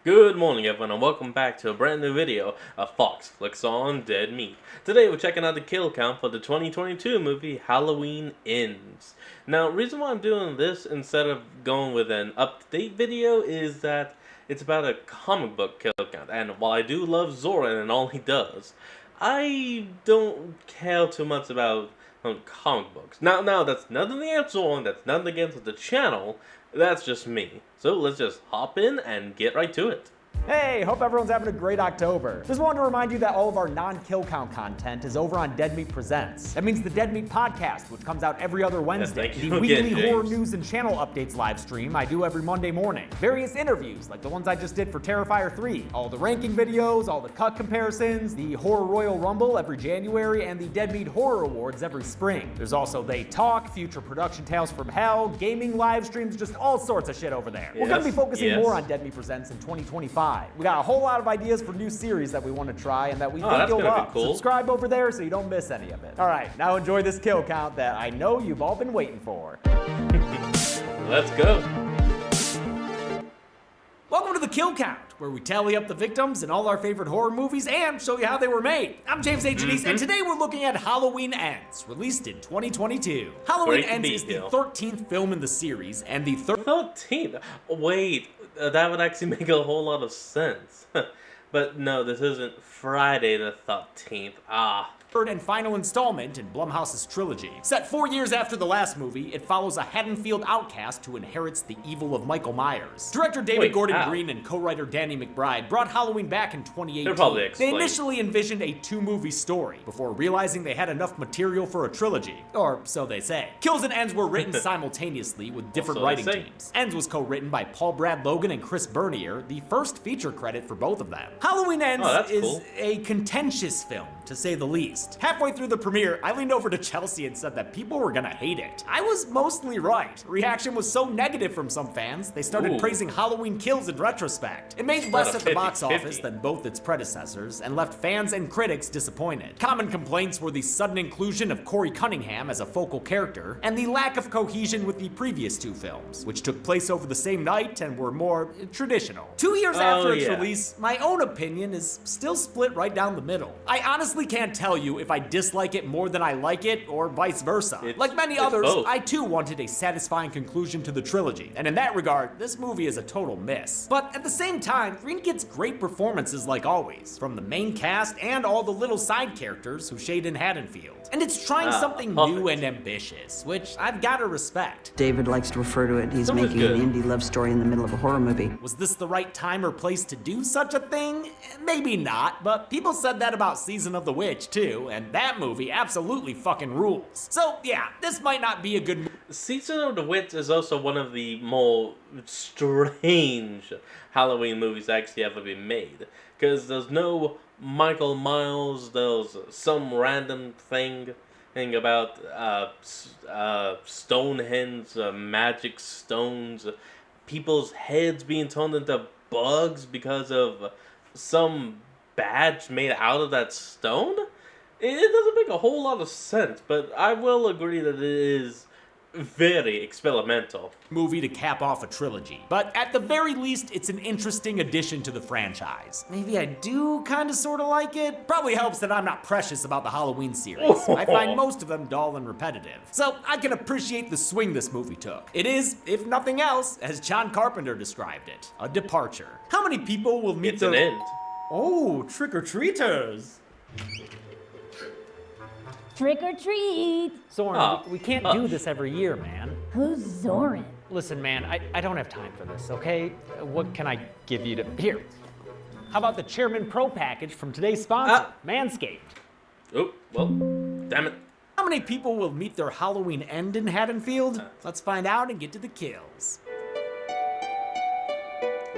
Good morning everyone and welcome back to a brand new video of Fox Flicks on Dead Meat. Today we're checking out the kill count for the 2022 movie Halloween Ends. Now, the reason why I'm doing this instead of going with an up-to-date video is that it's about a comic book kill count, and while I do love Zoran and all he does, I don't care too much about comic books. Now that's nothing against Zoran, that's nothing against the channel, that's just me. So let's just hop in and get right to it. Hey, hope everyone's having a great October. Just wanted to remind you that all of our non-kill count content is over on Dead Meat Presents. That means the Dead Meat Podcast, which comes out every other Wednesday. thank you The again, weekly horror James. news and channel updates live stream I do every Monday morning. Various interviews, like the ones I just did for Terrifier 3. All the ranking videos, all the cut comparisons, the Horror Royal Rumble every January, and the Dead Meat Horror Awards every spring. There's also They Talk, future production tales from hell, gaming live streams, just all sorts of shit over there. We're gonna be focusing more on Dead Meat Presents in 2025. We got a whole lot of ideas for new series that we want to try and that we think you'll love. Cool. Subscribe over there so you don't miss any of it. All right, now enjoy this kill count that I know you've all been waiting for. Let's go. Welcome to the Kill Count, where we tally up the victims in all our favorite horror movies and show you how they were made. I'm James H. Denise, and today we're looking at Halloween Ends, released in 2022. Halloween Ends is the 13th film in the series and the 13th? Wait, that would actually make a whole lot of sense. But no, this isn't Friday the 13th. third and final installment in Blumhouse's trilogy. Set 4 years after the last movie, it follows a Haddonfield outcast who inherits the evil of Michael Myers. Director David Gordon Green and co-writer Danny McBride brought Halloween back in 2018. They initially envisioned a 2-movie story before realizing they had enough material for a trilogy, or so they say. Kills and Ends were written simultaneously with different writing teams. Ends was co-written by Paul Brad Logan and Chris Bernier, the first feature credit for both of them. Halloween Ends is a contentious film, to say the least. Halfway through the premiere, I leaned over to Chelsea and said that people were gonna hate it. I was mostly right. Reaction was so negative from some fans, they started praising Halloween Kills in retrospect. It made less at the box office than both its predecessors and left fans and critics disappointed. Common complaints were the sudden inclusion of Corey Cunningham as a focal character and the lack of cohesion with the previous 2 films, which took place over the same night and were more traditional. 2 years after its release, my own opinion is still split right down the middle. I honestly can't tell you if I dislike it more than I like it, or vice versa. Like many others, I too wanted a satisfying conclusion to the trilogy, and in that regard, this movie is a total miss. But at the same time, Green gets great performances like always, from the main cast and all the little side characters who shade in Haddonfield. And it's trying something new and ambitious, which I've gotta respect. David likes to refer to it, he's making an indie love story in the middle of a horror movie. Was this the right time or place to do such a thing? Maybe not, but people said that about Season of the Witch too, and that movie absolutely fucking rules. So yeah, this might not be a good movie. Season of the Witch is also one of the more strange Halloween movies actually ever been made. Because there's no Michael Myers, there's some random thing about Stonehenge, magic stones, people's heads being turned into bugs because of some badge made out of that stone? It doesn't make a whole lot of sense, but I will agree that it is very experimental. Movie to cap off a trilogy, but at the very least, it's an interesting addition to the franchise. Maybe I do kind of sort of like it. Probably helps that I'm not precious about the Halloween series. I find most of them dull and repetitive. So I can appreciate the swing this movie took. It is, if nothing else, as John Carpenter described it, a departure. How many people will meet an end. Oh, trick-or-treaters. Trick or treat! Zoran, we can't do this every year, man. Who's Zoran? Listen, man, I don't have time for this, okay? What can I give you to... Here. How about the Chairman Pro package from today's sponsor, Manscaped? Oh, well, damn it. How many people will meet their Halloween end in Haddonfield? Let's find out and get to the kills.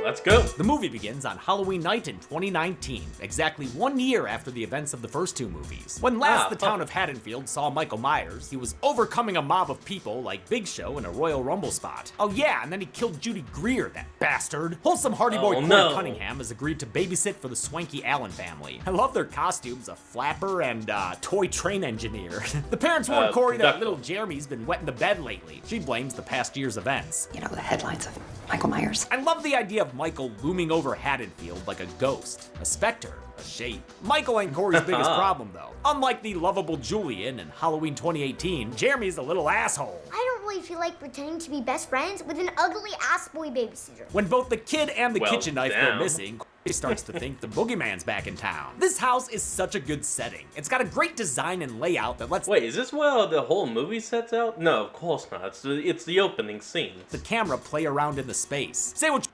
Let's go. The movie begins on Halloween night in 2019, exactly 1 year after the events of the first 2 movies. When last the town of Haddonfield saw Michael Myers, he was overcoming a mob of people like Big Show in a Royal Rumble spot. Oh yeah, and then he killed Judy Greer, that bastard. Wholesome Hardy Boy Corey Cunningham has agreed to babysit for the swanky Allen family. I love their costumes, a flapper and toy train engineer. The parents warned Corey that little Jeremy's been wet in the bed lately. She blames the past year's events. You know, the headlines of Michael Myers. I love the idea of Michael looming over Haddonfield like a ghost, a specter, a shape. Michael ain't Corey's biggest problem, though. Unlike the lovable Julian in Halloween 2018, Jeremy's a little asshole. I don't really feel like pretending to be best friends with an ugly ass boy babysitter. When both the kid and the kitchen knife go damn. missing, Corey starts to think the boogeyman's back in town. This house is such a good setting. It's got a great design and layout that lets Wait, is this where the whole movie sets out? No, of course not. It's the opening scene. the camera play around in the space. Say what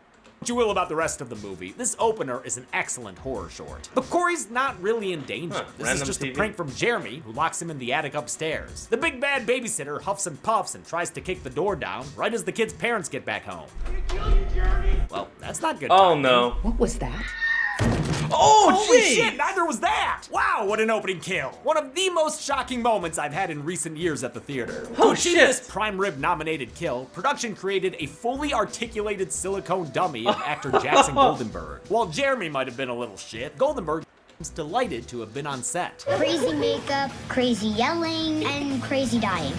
you will about the rest of the movie, this opener is an excellent horror short. But Corey's not really in danger. This is random just a TV. prank from Jeremy, who locks him in the attic upstairs. The big bad babysitter huffs and puffs and tries to kick the door down right as the kid's parents get back home. Well, that's not good Oh timing. no. What was that? Oh Holy gee! shit, neither was that! Wow, what an opening kill. One of the most shocking moments I've had in recent years at the theater. Oh, To achieve shit. this prime rib nominated kill, production created a fully articulated silicone dummy of actor Jackson Goldenberg. While Jeremy might have been a little shit, Goldenberg was delighted to have been on set. Crazy makeup, crazy yelling, and crazy dying.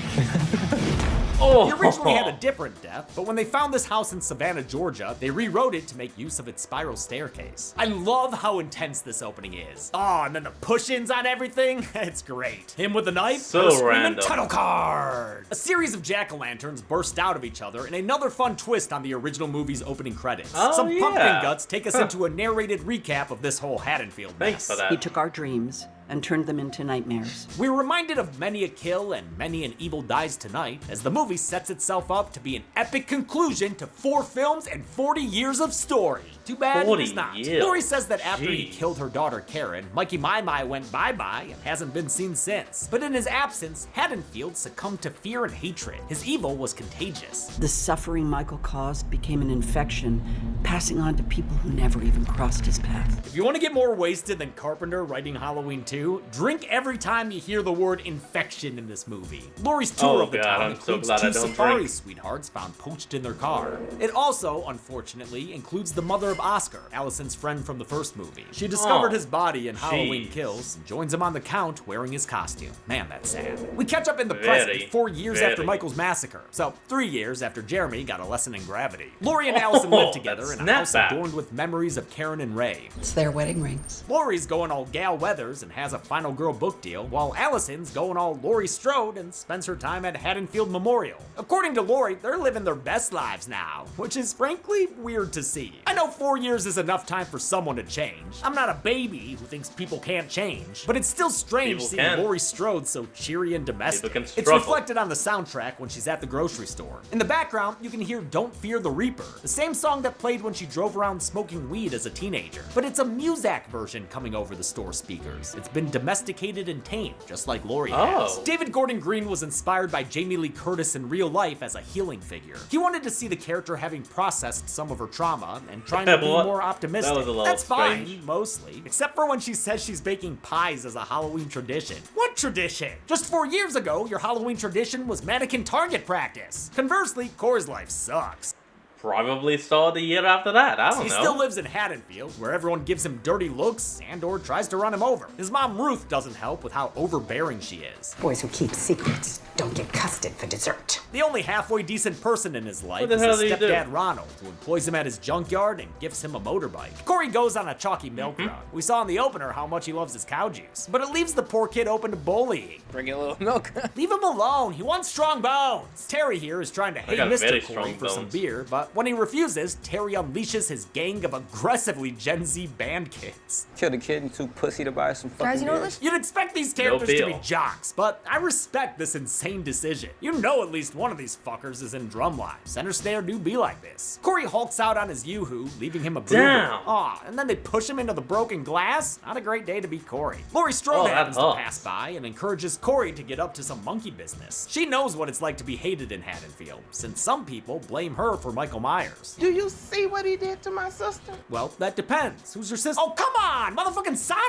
Oh. He originally had a different death, but when they found this house in Savannah, Georgia, they rewrote it to make use of its spiral staircase. I love how intense this opening is. Oh, and then the push-ins on everything, it's great. Him with the knife, So her screaming, random. title card. A series of jack-o'-lanterns burst out of each other in another fun twist on the original movie's opening credits. Oh, Some yeah. pumpkin guts take us into a narrated recap of this whole Haddonfield mess. Thanks for that. He took our dreams and turned them into nightmares. We're reminded of many a kill and many an evil dies tonight as the movie sets itself up to be an epic conclusion to 4 films and 40 years of story. Too bad 40 it's not. years. Laurie says that after he Jeez. killed her daughter Karen, Mikey My went bye-bye and hasn't been seen since. But in his absence, Haddonfield succumbed to fear and hatred. His evil was contagious. The suffering Michael caused became an infection, passing on to people who never even crossed his path. If you want to get more wasted than Carpenter writing Halloween 2, drink every time you hear the word infection in this movie. Laurie's tour Oh, of the God, town I'm so includes glad I 2 don't safari drink. sweethearts found poached in their car. It also, unfortunately, includes the mother of Oscar, Allison's friend from the first movie. She discovered Oh, his body in Halloween jeez. Kills and joins him on the count wearing his costume. Man, that's sad. We catch up in the Very, present 4 years after very. Michael's massacre, so 3 years after Jeremy got a lesson in gravity. Laurie and Allison live together in a house snapback. adorned with memories of Karen and Ray. It's their wedding rings. Laurie's going all Gal Weathers and has a Final Girl book deal, while Allison's going all Laurie Strode and spends her time at Haddonfield Memorial. According to Laurie, they're living their best lives now, which is frankly weird to see. I know 4 years is enough time for someone to change. I'm not a baby who thinks people can't change, but it's still strange People seeing can. Laurie Strode so cheery and domestic. People can It's struggle. reflected on the soundtrack when she's at the grocery store. In the background, you can hear Don't Fear the Reaper, the same song that played when she drove around smoking weed as a teenager. But it's a Muzak version coming over the store speakers. It's been domesticated and tamed, just like Laurie has. Oh. David Gordon Green was inspired by Jamie Lee Curtis in real life as a healing figure. He wanted to see the character having processed some of her trauma and trying to be What? more optimistic. That was a little That's fine, strange. mostly. Except for when she says she's baking pies as a Halloween tradition. What tradition? Just 4 years ago, your Halloween tradition was mannequin target practice. Conversely, Core's life sucks. Probably saw the year after that. I don't He know. still lives in Haddonfield, where everyone gives him dirty looks and or tries to run him over. His mom Ruth doesn't help with how overbearing she is. Boys who keep secrets don't get custard for dessert. The only halfway decent person in his life What the is hell his did he do? stepdad Ronald, who employs him at his junkyard and gifts him a motorbike. Corey goes on a chalky milk Mm-hmm. run. We saw in the opener how much he loves his cow juice, but it leaves the poor kid open to bullying. Bring a little milk. Leave him alone. He wants strong bones. Terry here is trying to hate got very Mr. Corey strong for some bones. beer, but when he refuses, Terry unleashes his gang of aggressively Gen Z band kids. Killed a kid and too pussy to buy some fucking Guys, you know beer. what this? You'd expect these characters to be deal. jocks, but I respect this insane decision. You know at least one of these fuckers is in Drumline. Center Snare do be like this. Corey hulks out on his Yoo-hoo, leaving him a booger. Damn. Aw, and then they push him into the broken glass? Not a great day to be Corey. Laurie Strode Oh, that happens to hurts. pass by and encourages Corey to get up to some monkey business. She knows what it's like to be hated in Haddonfield, since some people blame her for Michael Myers. Do you see what he did to my sister? Well, that depends. Who's your sister? Oh, come on! Motherfucking Sandra?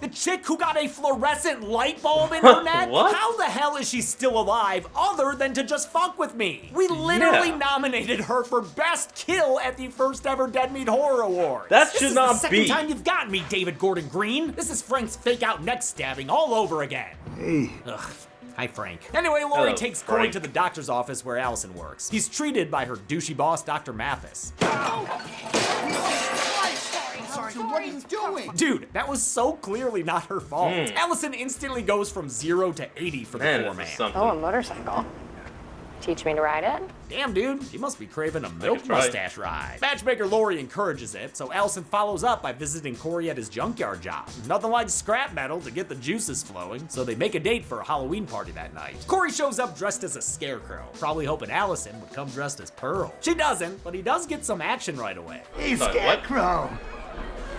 The chick who got a fluorescent light bulb in her neck? What? How the hell is she still alive other than to just fuck with me? We literally Yeah. nominated her for Best Kill at the first ever Dead Meat Horror Awards. That This should is not the second be. time you've gotten me, David Gordon Green. This is Frank's fake out neck stabbing all over again. Hey, Ugh. Hi, Frank. Anyway, Laurie Hello, takes Corey Frank. to the doctor's office where Allison works. He's treated by her douchey boss, Dr. Mathis. Sergeant, what are you doing? Dude, that was so clearly not her fault. Allison instantly goes from 0 to 80 for the Man, poor this man. is something. Oh, a motorcycle. Teach me to ride it? Damn, dude, he must be craving a milk try. mustache ride. Matchmaker Laurie encourages it, so Allison follows up by visiting Corey at his junkyard job. Nothing like scrap metal to get the juices flowing, so they make a date for a Halloween party that night. Corey shows up dressed as a scarecrow, probably hoping Allison would come dressed as Pearl. She doesn't, but he does get some action right away. Hey, Sorry, what? Scarecrow.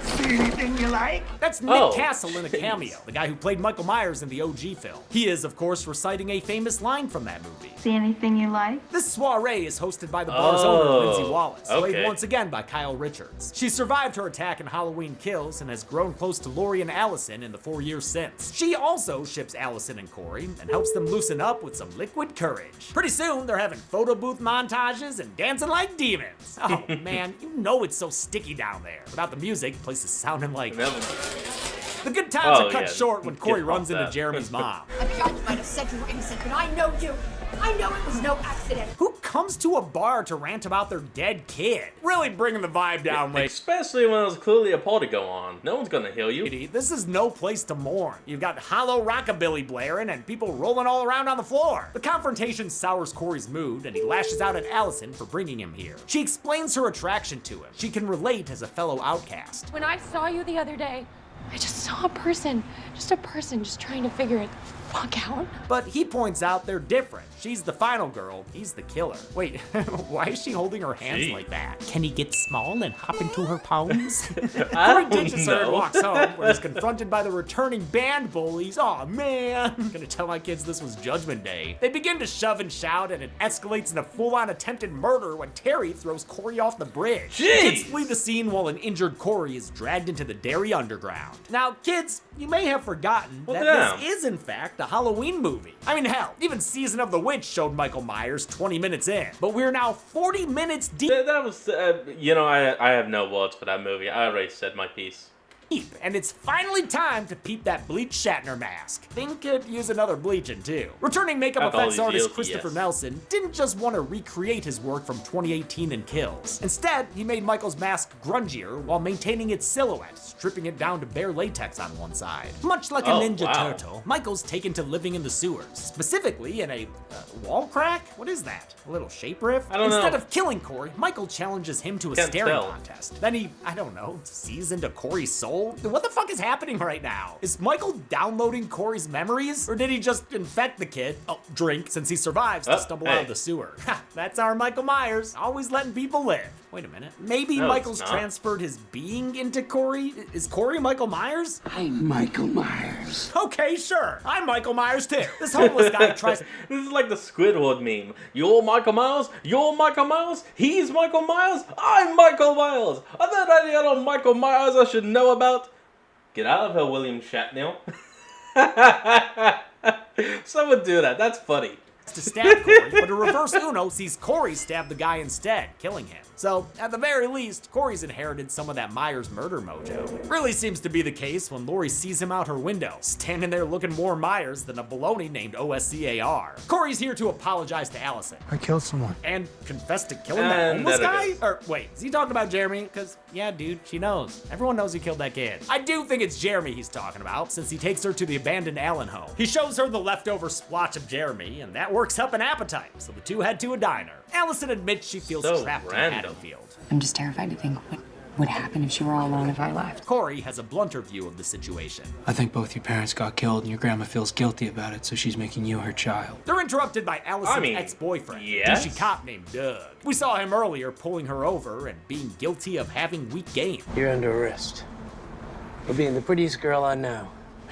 See anything you like? That's Nick Oh, Castle in a jeez. cameo, the guy who played Michael Myers in the OG film. He is, of course, reciting a famous line from that movie. See anything you like? This soiree is hosted by the bar's owner, Lindsay Wallace, played okay. once again by Kyle Richards. She survived her attack in Halloween Kills and has grown close to Laurie and Allison in the 4 years since. She also ships Allison and Corey and helps them loosen up with some liquid courage. Pretty soon, they're having photo booth montages and dancing like demons. Oh man, you know it's so sticky down there. Without the music, the place is sounding like... The good times Oh, are cut yeah, short when get Corey off runs into that. Jeremy's mom. A judge might have said you were innocent, but I know you. I know it was no accident. Who comes to a bar to rant about their dead kid? Really bringing the vibe down, late. Especially when there's clearly a party going on. No one's gonna heal you. This is no place to mourn. You've got hollow rockabilly blaring and people rolling all around on the floor. The confrontation sours Corey's mood and he lashes out at Allison for bringing him here. She explains her attraction to him. She can relate as a fellow outcast. When I saw you the other day, I just saw a person just trying to figure it the fuck out. But he points out they're different. She's the final girl, he's the killer. Wait, why is she holding her hands Gee. like that? Can he get small and hop into her palms? I Corey don't ditches her and know. walks home, where he's confronted by the returning band bullies. Aw, man. I'm gonna tell my kids this was Judgment Day. They begin to shove and shout, and it escalates in a full-on attempted murder when Terry throws Corey off the bridge. Jeez. Kids flee the scene while an injured Corey is dragged into the Derry Underground. Now, kids, you may have forgotten Well, that damn. this is, in fact, a Halloween movie. I mean, hell, even Season of the Witch showed Michael Myers 20 minutes in. But we're now 40 minutes deep. That was, I have no words for that movie. I already said my piece. And it's finally time to peep that bleach Shatner mask. Think could use another bleaching too. Returning makeup After all effects these artist years, Christopher yes. Nelson didn't just want to recreate his work from 2018 in Kills. Instead, he made Michael's mask grungier while maintaining its silhouette, stripping it down to bare latex on one side. Much like a Oh, Ninja wow. Turtle, Michael's taken to living in the sewers, specifically in a wall crack? What is that? A little shape riff? I don't know. Instead of killing Corey, Michael challenges him to a Can't staring tell. contest. Then he, I don't know, sees into Corey's soul? What the fuck is happening right now? Is Michael downloading Corey's memories? Or did he just infect the kid? Oh, drink, since he survives to stumble out hey. of the sewer. Ha, that's our Michael Myers, always letting people live. Wait a minute. Maybe No, it's Michael's not. transferred his being into Corey? Is Corey Michael Myers? I'm Michael Myers. Okay, sure. I'm Michael Myers too. This homeless guy tries... This is like the Squidward meme. You're Michael Myers, you're Michael Myers, he's Michael Myers, I'm Michael Myers. Are there any other Michael Myers I should know about? Get out of here, William Shatner. Someone do that, that's funny. to stab Corey, but a reverse Uno sees Corey stab the guy instead, killing him. So, at the very least, Corey's inherited some of that Myers murder mojo. Really seems to be the case when Laurie sees him out her window, standing there looking more Myers than a baloney named OSCAR. Corey's here to apologize to Allison. I killed someone. And confess to killing that And homeless there guy? it is. Or wait, is he talking about Jeremy? Because, yeah, dude, she knows. Everyone knows you killed that kid. I do think it's Jeremy he's talking about, since he takes her to the abandoned Allen home. He shows her the leftover splotch of Jeremy, and that works up an appetite, so the two head to a diner. Allison admits she feels So trapped random. in Haddonfield. I'm just terrified to think what would happen if she were all alone if I left. Corey has a blunter view of the situation. I think both your parents got killed and your grandma feels guilty about it, so she's making you her child. They're interrupted by Allison's I mean, ex-boyfriend, yes. a douchey cop named Doug. We saw him earlier pulling her over and being guilty of having weak game. You're under arrest for being the prettiest girl I know.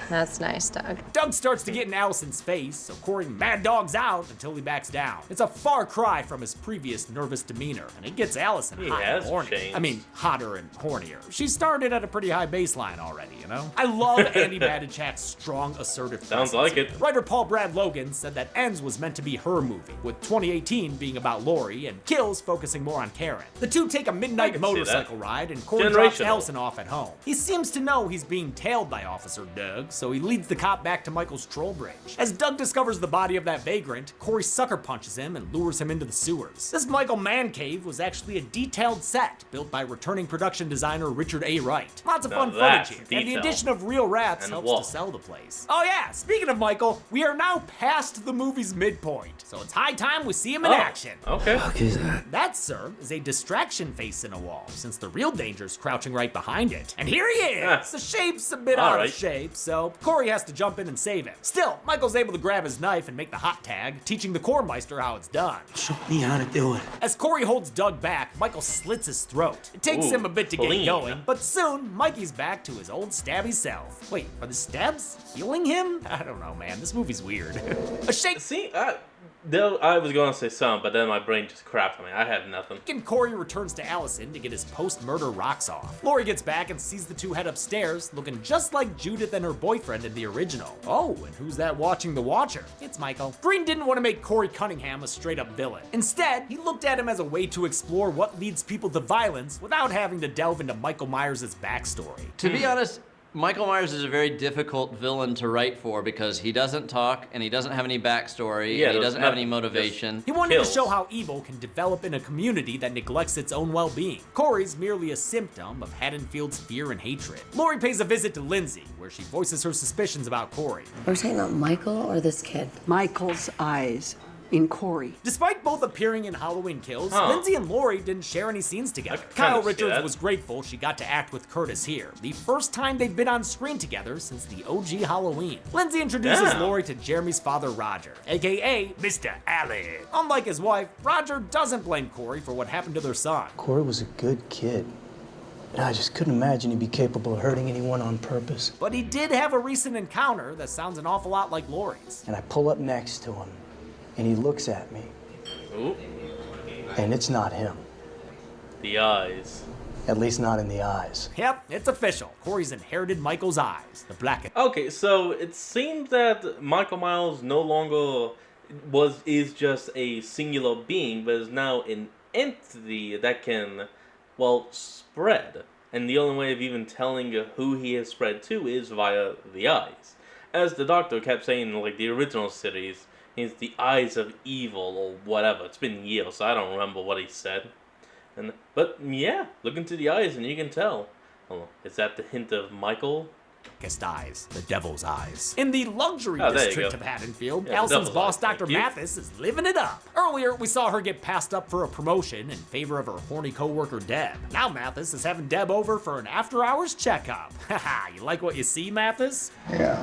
That's nice, Doug. Doug starts to get in Allison's face, so Corey mad dogs out until he backs down. It's a far cry from his previous nervous demeanor, and it gets Allison He hot and has horny. changed. I mean, hotter and hornier. She started at a pretty high baseline already, you know? I love Andy Badichat's strong, assertive Sounds presence like here. it. Writer Paul Brad Logan said that Ends was meant to be her movie, with 2018 being about Laurie and Kills focusing more on Karen. The two take a I midnight can see that. motorcycle ride, and Corey drops Generational. Allison off at home. He seems to know he's being tailed by Officer Doug, Doug, so he leads the cop back to Michael's troll bridge. As Doug discovers the body of that vagrant, Corey sucker punches him and lures him into the sewers. This Michael man cave was actually a detailed set built by returning production designer Richard A. Wright. Lots of fun footage here, and the addition of real rats helps to sell the place. Oh yeah, speaking of Michael, we are now past the movie's midpoint, so it's high time we see him in action. Okay. What is that? That, sir, is a distraction face in a wall, since the real danger's crouching right behind it. And here he is! The shape's a bit out of shape, so Corey has to jump in and save him. Still, Michael's able to grab his knife and make the hot tag, teaching the Kormeister how it's done. Show me how to do it. As Corey holds Doug back, Michael slits his throat. It takes him a bit to get going, but soon, Mikey's back to his old stabby self. Wait, are the stabs healing him? I don't know, man. This movie's weird. A shake. See, I was going to say some, but then my brain just crapped on me. I have nothing. And Corey returns to Allison to get his post-murder rocks off. Lori gets back and sees the two head upstairs, looking just like Judith and her boyfriend in the original. Oh, and who's that watching the Watcher? It's Michael. Green didn't want to make Corey Cunningham a straight-up villain. Instead, he looked at him as a way to explore what leads people to violence without having to delve into Michael Myers' backstory. To be honest, Michael Myers is a very difficult villain to write for because he doesn't talk and he doesn't have any backstory and he doesn't have any motivation. He wanted to show how evil can develop in a community that neglects its own well-being. Corey's merely a symptom of Haddonfield's fear and hatred. Lori pays a visit to Lindsay, where she voices her suspicions about Corey. Are we talking about Michael or this kid? Michael's eyes in Corey. Despite both appearing in Halloween Kills, Lindsay and Lori didn't share any scenes together. Kyle Richards was grateful she got to act with Curtis here, the first time they've been on screen together since the OG Halloween. Lindsay introduces Lori to Jeremy's father, Roger, aka Mr. Allen. Unlike his wife, Roger doesn't blame Corey for what happened to their son. Corey was a good kid. I just couldn't imagine he'd be capable of hurting anyone on purpose. But he did have a recent encounter that sounds an awful lot like Lori's. And I pull up next to him, and he looks at me. Ooh. And it's not him. The eyes. At least not in the eyes. Yep, it's official. Corey's inherited Michael's eyes. The black. Okay, so it seems that Michael Myers no longer is just a singular being, but is now an entity that can, well, spread. And the only way of even telling who he has spread to is via the eyes. As the doctor kept saying in like the original series, he's the eyes of evil or whatever. It's been years, so I don't remember what he said. But yeah, look into the eyes and you can tell. Oh, is that the hint of Michael? Eyes, the devil's eyes. In the luxury there you district go. of Haddonfield, Yeah, Allison's devil's boss, eyes, Dr. thank you. Mathis, is living it up. Earlier, we saw her get passed up for a promotion in favor of her horny co-worker, Deb. Now Mathis is having Deb over for an after-hours checkup. Haha, you like what you see, Mathis? Yeah.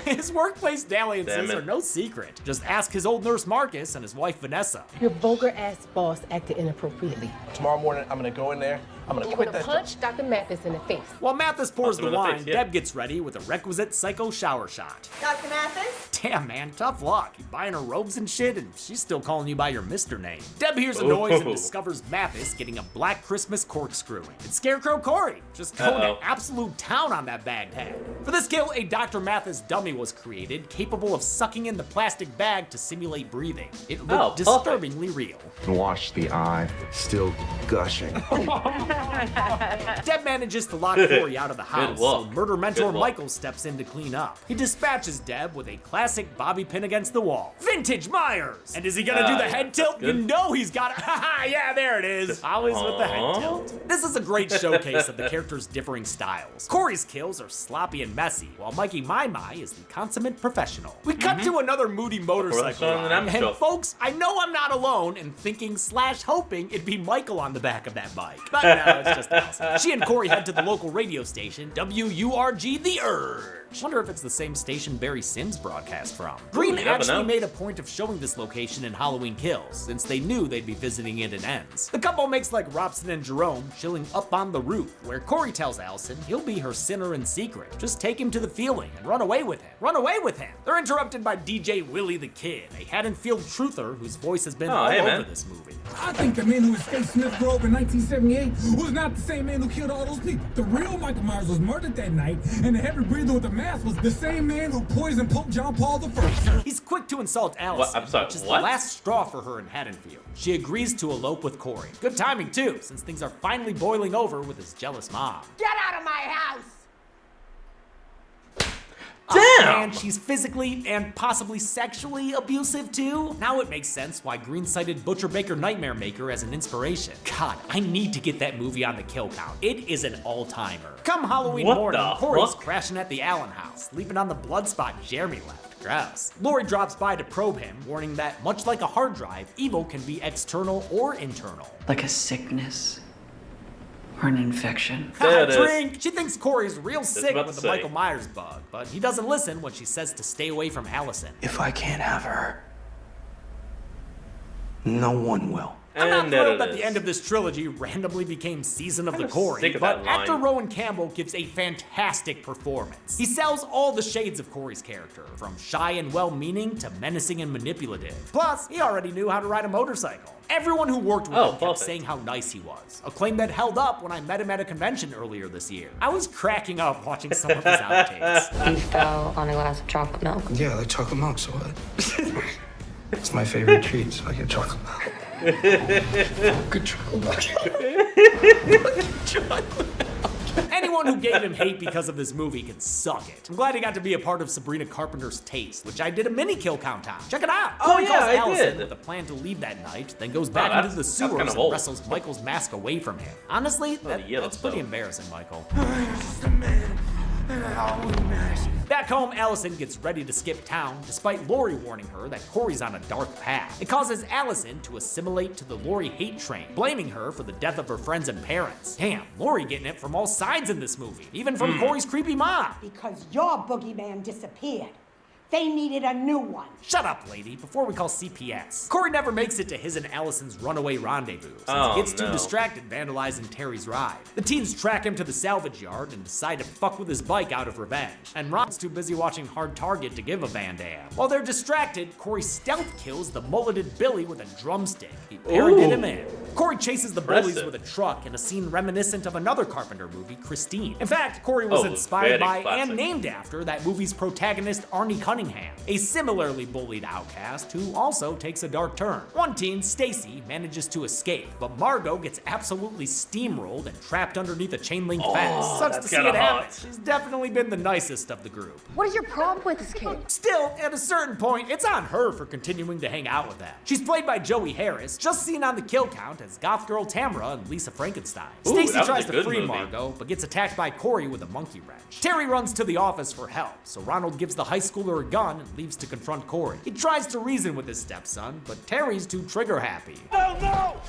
His workplace dalliances Damn are it. no secret. Just ask his old nurse Marcus and his wife Vanessa. Your vulgar-ass boss acted inappropriately. Tomorrow morning, I'm gonna go in there. I'm gonna You're quit gonna that. punch Dr. Mathis in the face. While Mathis pours Punch him the in the wine, face, yeah. Deb gets ready with a requisite psycho shower shot. Dr. Mathis? Damn, man, tough luck. You buying her robes and shit, and she's still calling you by your Mr. name. Deb hears a noise and discovers Mathis getting a Black Christmas corkscrew. It's Scarecrow Corey, just going to absolute town on that bagged head. For this kill, a Dr. Mathis dummy was created, capable of sucking in the plastic bag to simulate breathing. It looked disturbingly real. Wash the eye, still gushing. Deb manages to lock Corey out of the house, so work. murder mentor Good work. Michael steps in to clean up. He dispatches Deb with a classic bobby pin against the wall. Vintage Myers! And is he gonna do the head tilt? You good. know he's got it. Haha, yeah, there it is. Always with the head tilt. This is a great showcase of the characters' differing styles. Corey's kills are sloppy and messy, while Mikey My is the consummate professional. We cut to another moody motorcycle on an ride, and amateur. folks, I know I'm not alone in thinking / hoping it'd be Michael on the back of that bike. But no, it's just Allison. She and Corey head to the local radio station, WURG The Urge. Wonder if it's the same station Barry Sims broadcast from. Green you never actually know. made a point of showing this location in Halloween Kills, since they knew they'd be visiting it in Ends. The couple makes like Robson and Jerome, chilling up on the roof, where Corey tells Allison he'll be her sinner in secret. Just take him to the feeling and run away with him. Run away with him! They're interrupted by DJ Willie the Kid, a Haddonfield truther whose voice has been all hey, over man. this movie. I think the man who escaped Smith Grove in 1978 was not the same man who killed all those people. The real Michael Myers was murdered that night, and the heavy breather with the mask was the same man who poisoned Pope John Paul I. He's quick to insult Allison, I'm sorry, which is what? the last straw for her in Haddonfield. She agrees to elope with Corey. Good timing too, since things are finally boiling over with his jealous mom. Get out of my house! Damn! And she's physically and possibly sexually abusive too? Now it makes sense why Green cited Butcher Baker Nightmare Maker as an inspiration. God, I need to get that movie on the kill count. It is an all-timer. Come Halloween morning, Corey's crashing at the Allen house, leaping on the blood spot Jeremy left. Gross. Laurie drops by to probe him, warning that, much like a hard drive, evil can be external or internal. Like a sickness or an infection. Drink! She thinks Corey's real sick with the Michael Myers bug, but he doesn't listen when she says to stay away from Allison. If I can't have her, no one will. I'm not thrilled that the end of this trilogy randomly became Season of the Corey, but actor Rowan Campbell gives a fantastic performance. He sells all the shades of Corey's character, from shy and well-meaning to menacing and manipulative. Plus, he already knew how to ride a motorcycle. Everyone who worked with him kept saying how nice he was, a claim that held up when I met him at a convention earlier this year. I was cracking up watching some of his outtakes. He fell on a glass of chocolate milk. Yeah, like chocolate milk, so what? It's my favorite treat, so I get chocolate milk. Good chocolate milk. Anyone who gave him hate because of this movie can suck it. I'm glad he got to be a part of Sabrina Carpenter's Taste, which I did a mini kill count on. Check it out. Corey calls Allison with a plan to leave that night, then goes back into the sewers and wrestles Michael's mask away from him. Honestly, that's pretty embarrassing, Michael. Back home, Allison gets ready to skip town, despite Laurie warning her that Corey's on a dark path. It causes Allison to assimilate to the Laurie hate train, blaming her for the death of her friends and parents. Damn, Laurie getting it from all sides in this movie, even from Corey's creepy mom. Because your boogeyman disappeared. They needed a new one. Shut up, lady, before we call CPS. Corey never makes it to his and Allison's runaway rendezvous, since he gets too distracted vandalizing Terry's ride. The teens track him to the salvage yard and decide to fuck with his bike out of revenge. And Ron's too busy watching Hard Target to give a Van Damme. While they're distracted, Corey stealth kills the mulleted Billy with a drumstick. He paraded him in. Corey chases the bullies with a truck in a scene reminiscent of another Carpenter movie, Christine. In fact, Corey was inspired by and named after that movie's protagonist, Arnie Cunningham, a similarly bullied outcast who also takes a dark turn. One teen, Stacy, manages to escape, but Margot gets absolutely steamrolled and trapped underneath a chain link fence. Sucks to see it happen. She's definitely been the nicest of the group. What is your problem with this kid? Still, at a certain point, it's on her for continuing to hang out with them. She's played by Joey Harris, just seen on the kill count as goth girl Tamara and Lisa Frankenstein. Stacy tries to free Margot, but gets attacked by Corey with a monkey wrench. Terry runs to the office for help, so Ronald gives the high schooler a gun and leaves to confront Corey. He tries to reason with his stepson, but Terry's too trigger happy. Oh no!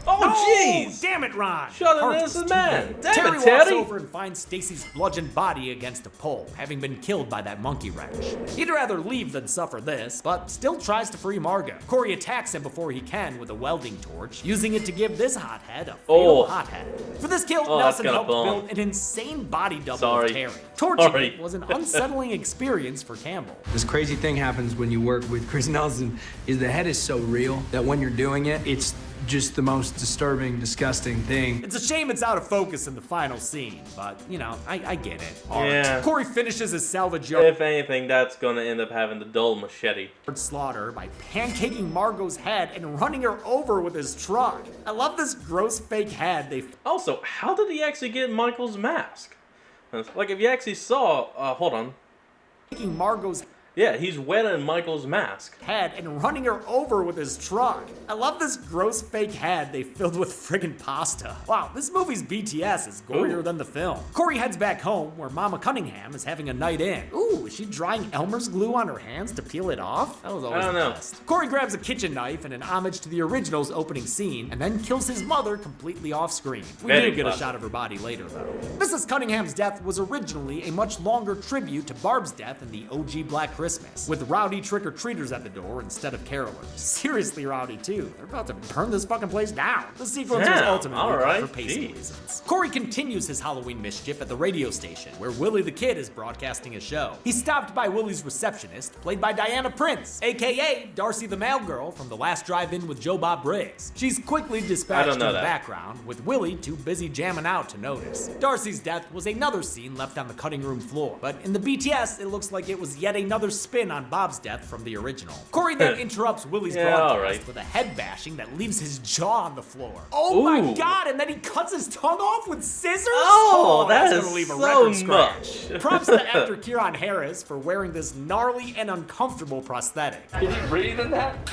Oh jeez! Damn it, Ron! Shut an innocent man! Damn Terry it, Teddy! walks over and finds Stacy's bludgeoned body against a pole, having been killed by that monkey wrench. He'd rather leave than suffer this, but still tries to free Margot. Corey attacks him before he can with a welding torch, using it to give this hothead a fatal hothead. For this kill, Nelson helped build an insane body double of Terry. Torching it was an unsettling experience for Campbell. This crazy thing happens when you work with Chris Nelson, is the head is so real that when you're doing it, it's just the most disturbing, disgusting thing. It's a shame it's out of focus in the final scene, but, you know, I get it. Yeah. Corey finishes his salvage yard. If anything, that's gonna end up having the dull machete. Slaughter by pancaking Margot's head and running her over with his truck. I love this gross fake head. Also, how did he actually get Michael's mask? Like, if you actually saw, hold on. Taking Margot's Yeah, he's wetting Michael's mask. Head and running her over with his truck. I love this gross fake head they filled with friggin' pasta. Wow, this movie's BTS is gorier than the film. Corey heads back home where Mama Cunningham is having a night in. Ooh, is she drying Elmer's glue on her hands to peel it off? That was always the best. Corey grabs a kitchen knife in an homage to the original's opening scene and then kills his mother completely off screen. We do get a shot of her body later though. Mrs. Cunningham's death was originally a much longer tribute to Barb's death in the OG Black Christmas, with rowdy trick-or-treaters at the door instead of carolers. Seriously rowdy too. They're about to burn this fucking place down. The sequence was ultimately for pacing reasons. Corey continues his Halloween mischief at the radio station, where Willie the Kid is broadcasting a show. He's stopped by Willie's receptionist, played by Diana Prince, aka Darcy the Mail Girl from The Last Drive-In with Joe Bob Briggs. She's quickly dispatched to the background, with Willie too busy jamming out to notice. Darcy's death was another scene left on the cutting room floor, but in the BTS, it looks like it was yet another spin on Bob's death from the original. Corey then interrupts Willie's broadcast with a head bashing that leaves his jaw on the floor. Oh my god, and then he cuts his tongue off with scissors? Oh, that is gonna leave a so record scratch. Props to actor Kieran Harris for wearing this gnarly and uncomfortable prosthetic. Can you breathe in that?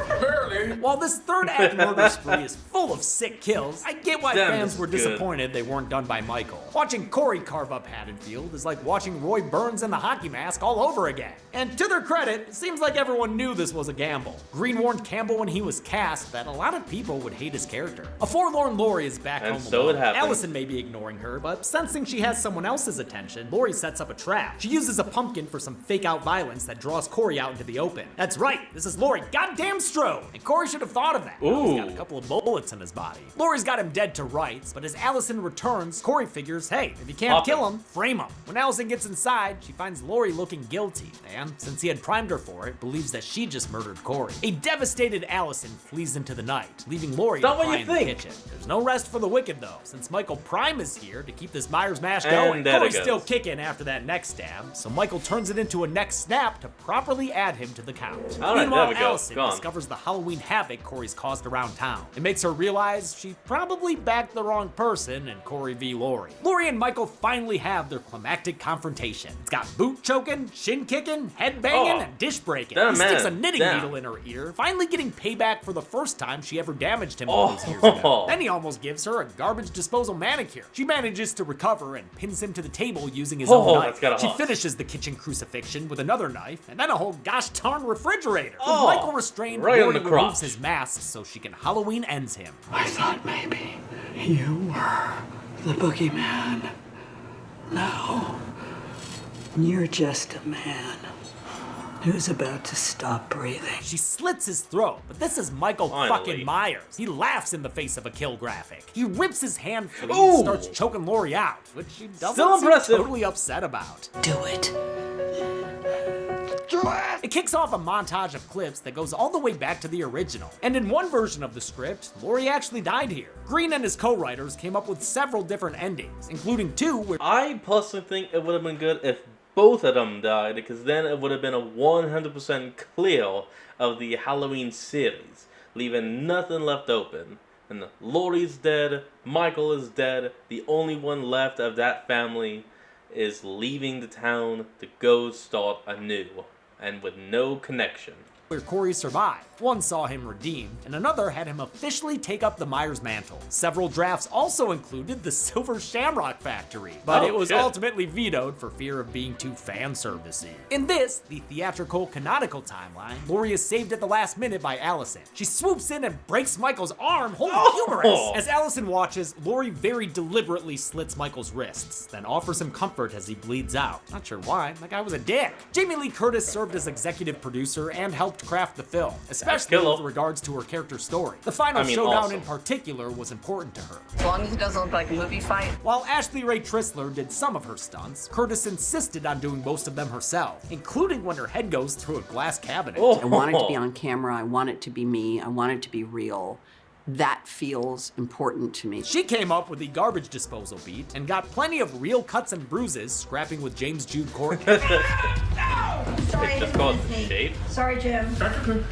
Barely. While this third act murder spree is full of sick kills, I get why fans were disappointed they weren't done by Michael. Watching Corey carve up Haddonfield is like watching Roy Burns in the hockey mask all over again. And to their credit, it seems like everyone knew this was a gamble. Green warned Campbell when he was cast that a lot of people would hate his character. A forlorn Laurie is back home alone. Allison may be ignoring her, but sensing she has someone else's attention, Laurie sets up a trap. She uses a pumpkin for some fake-out violence that draws Corey out into the open. That's right, this is Laurie goddamn Strode, and Corey should have thought of that. He's got a couple of bullets in his body. Laurie's got him dead to rights, but as Allison returns, Corey figures, hey, if you can't kill him, frame him. When Allison gets inside, she finds Laurie looking guilty, and since he had primed her for it, believes that she just murdered Corey. A devastated Allison flees into the night, leaving Laurie to cry in the kitchen. There's no rest for the wicked though, since Michael Prime is here to keep this Myers mash going. Corey's still kicking after that neck stab, so Michael turns it into a neck snap to properly add him to the count. Meanwhile, Allison discovers the Halloween havoc Corey's caused around town. It makes her realize she probably backed the wrong person in Corey v. Laurie. Laurie and Michael finally have their climactic confrontation. It's got boot choking, shin kicking, head banging, and dish breaking. He sticks a knitting needle in her ear, finally getting payback for the first time she ever damaged him all those years ago. Then he almost gives her a garbage disposal manicure. She manages to recover and pins him to the table using his own knife. She finishes the kitchen crucifixion with another knife, and then a whole gosh darn refrigerator. With Michael restrained, Laurie removes his mask so she can Halloween ends him. I thought maybe you were the boogeyman. No, you're just a man who's about to stop breathing. She slits his throat, but this is Michael fucking Myers. He laughs in the face of a kill graphic. He rips his hand free and starts choking Laurie out, which she doesn't seem totally upset about. Do it. It kicks off a montage of clips that goes all the way back to the original. And in one version of the script, Laurie actually died here. Green and his co-writers came up with several different endings, including two where I personally think it would have been good if both of them died, because then it would have been a 100% clear of the Halloween series, leaving nothing left open. And Laurie's dead, Michael is dead, the only one left of that family is leaving the town to go start anew, and with no connection. Where Corey survived. One saw him redeemed, and another had him officially take up the Myers mantle. Several drafts also included the Silver Shamrock Factory, but it was ultimately vetoed for fear of being too fan-servicey. In this, the theatrical canonical timeline, Laurie is saved at the last minute by Allison. She swoops in and breaks Michael's arm, holy humorous! As Allison watches, Laurie very deliberately slits Michael's wrists, then offers him comfort as he bleeds out. Not sure why, that guy was a dick. Jamie Lee Curtis served as executive producer and helped craft the film, especially with regards to her character's story. The final showdown in particular was important to her. As long as it doesn't look like a movie fight. While Ashley Ray Trisler did some of her stunts, Curtis insisted on doing most of them herself, including when her head goes through a glass cabinet. I want it to be on camera, I want it to be me, I want it to be real. That feels important to me. She came up with the garbage disposal beat and got plenty of real cuts and bruises scrapping with James Jude Cork. Sorry, just called the shape. Sorry, Jim.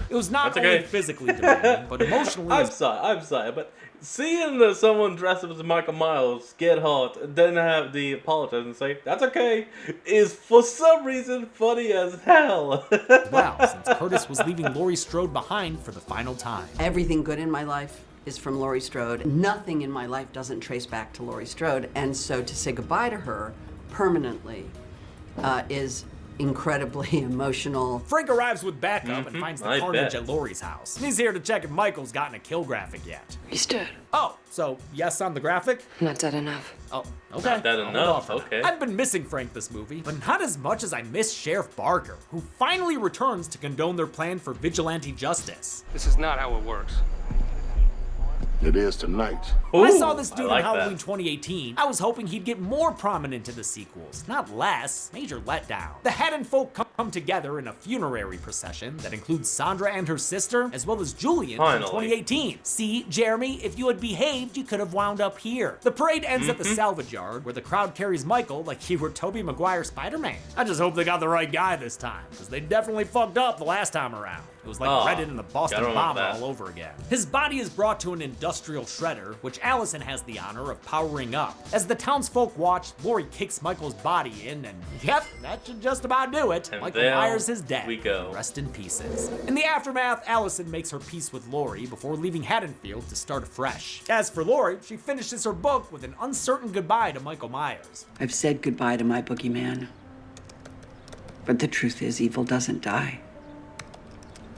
It was not only physically demanding, but emotionally. I'm sorry, but seeing someone dressed up as Michael Myers get hurt and then have the apologize and say, that's okay, is for some reason funny as hell. Wow, since Curtis was leaving Laurie Strode behind for the final time. Everything good in my life is from Laurie Strode. Nothing in my life doesn't trace back to Laurie Strode, and so to say goodbye to her permanently is incredibly emotional. Frank arrives with backup and finds the carnage at Laurie's house. He's here to check if Michael's gotten a kill graphic yet. He's dead. Oh, so yes on the graphic? Not dead enough. Oh, okay. Not dead enough, okay. I've been missing Frank this movie, but not as much as I miss Sheriff Barker, who finally returns to condone their plan for vigilante justice. This is not how it works. It is tonight. When I saw this dude in Halloween 2018, I was hoping he'd get more prominent in the sequels, not less. Major letdown. The Haddon folk come come together in a funerary procession that includes Sandra and her sister, as well as Julian Finally. from 2018. See, Jeremy, if you had behaved, you could have wound up here. The parade ends at the salvage yard, where the crowd carries Michael like he were Tobey Maguire Spider-Man. I just hope they got the right guy this time, because they definitely fucked up the last time around. It was like Reddit and the Boston Bomb all over again. His body is brought to an industrial shredder, which Allison has the honor of powering up. As the townsfolk watch, Laurie kicks Michael's body in, and yep, that should just about do it. And Michael Myers is dead. We go. Rest in pieces. In the aftermath, Allison makes her peace with Laurie before leaving Haddonfield to start afresh. As for Laurie, she finishes her book with an uncertain goodbye to Michael Myers. I've said goodbye to my boogeyman. But the truth is, evil doesn't die.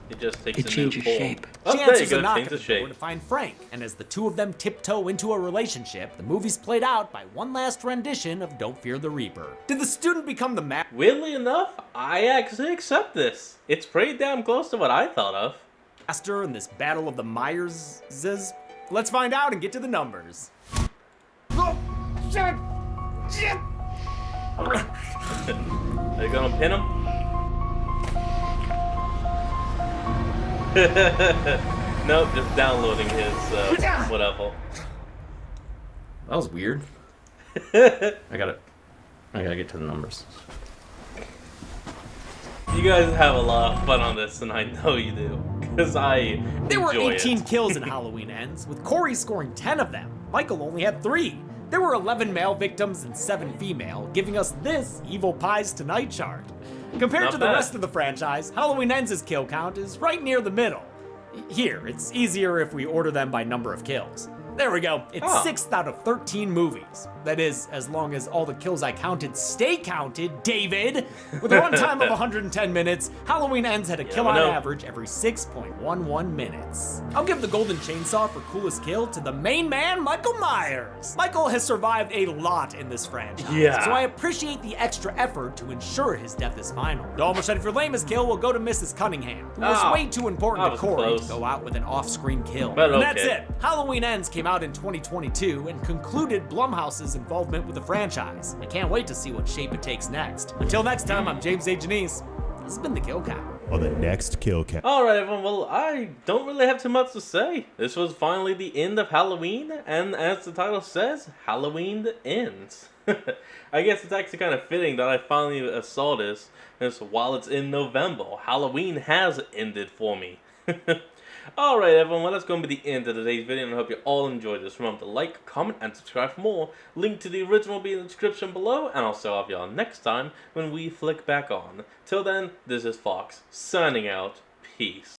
It just takes It changes shape. She there you answers go, a knock change at the the door shape. to find Frank, and as the two of them tiptoe into a relationship, the movie's played out by one last rendition of Don't Fear the Reaper. Did the student become the Weirdly enough, I actually accept this. It's pretty damn close to what I thought of. master in this battle of the Myerses? Let's find out and get to the numbers. Are you gonna pin him? Nope, just downloading his whatever. That was weird. I gotta get to the numbers. You guys have a lot of fun on this, and I know you do, because I There were enjoy 18 it. kills in Halloween Ends, with Corey scoring 10 of them. Michael only had 3. There were 11 male victims and 7 female, giving us this Evil Pies Tonight chart. Compared Not to the bad. rest of the franchise, Halloween Ends' kill count is right near the middle. Here, it's easier if we order them by number of kills. There we go. It's 6th out of 13 movies. That is, as long as all the kills I counted stay counted, David! With a runtime of 110 minutes, Halloween Ends had a kill on average every 6.11 minutes. I'll give the Golden Chainsaw for coolest kill to the main man, Michael Myers. Michael has survived a lot in this franchise, so I appreciate the extra effort to ensure his death is final. The almost ready for lamest kill will go to Mrs. Cunningham, who was way too important to Corey to go out with an off-screen kill. But And that's okay. it. Halloween Ends came out in 2022 and concluded Blumhouse's involvement with the franchise. I can't wait to see what shape it takes next. Until next time, I'm James A. Janice. This has been the Kill Count. On the next Kill Count. Alright everyone, well I don't really have too much to say. This was finally the end of Halloween, and as the title says, Halloween ends. I guess it's actually kind of fitting that I finally saw this, because while it's in November, Halloween has ended for me. Alright everyone, well that's going to be the end of today's video, and I hope you all enjoyed this. Remember to like, comment, and subscribe for more. Link to the original will be in the description below, and I'll see all of y'all next time when we flick back on. Till then, this is Fox, signing out. Peace.